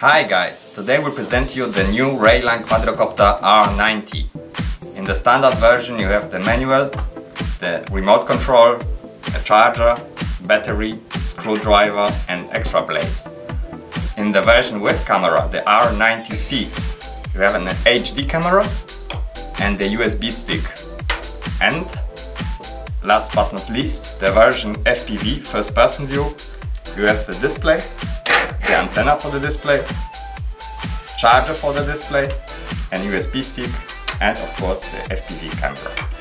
Hi guys, today we present you the new Rayline quadrocopter R90. In the standard version you have the manual, the remote control, a charger, battery, screwdriver and extra blades. In the version with camera, the R90C, you have an HD camera and a USB stick. And last but not least, the version FPV, first person view, you have the display, the antenna for the display, charger for the display, and USB stick, and of course the FPV camera.